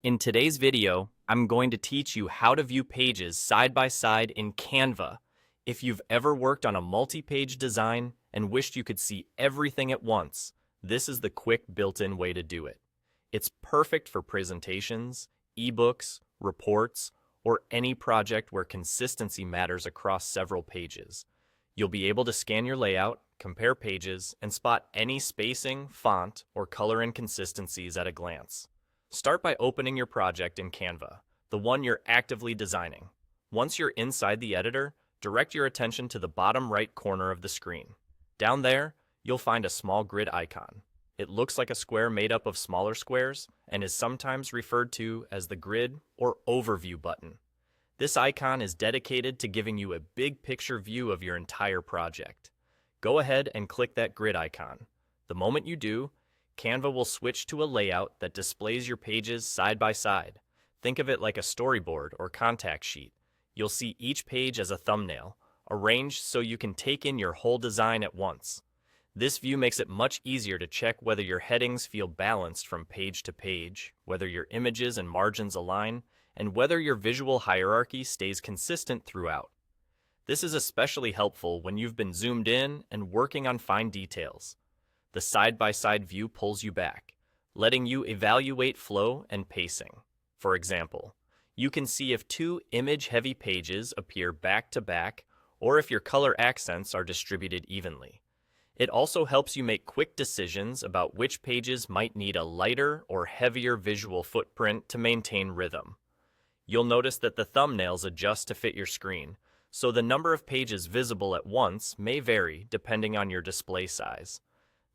In today's video, I'm going to teach you how to view pages side by side in Canva. If you've ever worked on a multi-page design and wished you could see everything at once, this is the quick built-in way to do it. It's perfect for presentations, ebooks, reports, or any project where consistency matters across several pages. You'll be able to scan your layout, compare pages, and spot any spacing, font, or color inconsistencies at a glance. Start by opening your project in Canva, the one you're actively designing. Once you're inside the editor, direct your attention to the bottom right corner of the screen. Down there, you'll find a small grid icon. It looks like a square made up of smaller squares and is sometimes referred to as the grid or overview button. This icon is dedicated to giving you a big picture view of your entire project. Go ahead and click that grid icon. The moment you do, Canva will switch to a layout that displays your pages side by side. Think of it like a storyboard or contact sheet. You'll see each page as a thumbnail, arranged so you can take in your whole design at once. This view makes it much easier to check whether your headings feel balanced from page to page, whether your images and margins align, and whether your visual hierarchy stays consistent throughout. This is especially helpful when you've been zoomed in and working on fine details. The side-by-side view pulls you back, letting you evaluate flow and pacing. For example, you can see if two image-heavy pages appear back-to-back or if your color accents are distributed evenly. It also helps you make quick decisions about which pages might need a lighter or heavier visual footprint to maintain rhythm. You'll notice that the thumbnails adjust to fit your screen, so the number of pages visible at once may vary depending on your display size.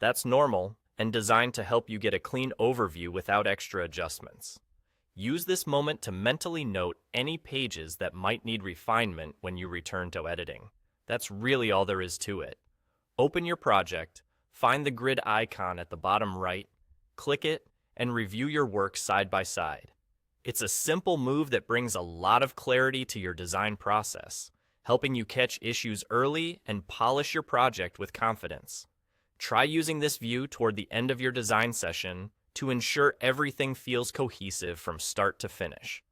That's normal and designed to help you get a clean overview without extra adjustments. Use this moment to mentally note any pages that might need refinement when you return to editing. That's really all there is to it. Open your project, find the grid icon at the bottom right, click it, and review your work side by side. It's a simple move that brings a lot of clarity to your design process, helping you catch issues early and polish your project with confidence. Try using this view toward the end of your design session to ensure everything feels cohesive from start to finish.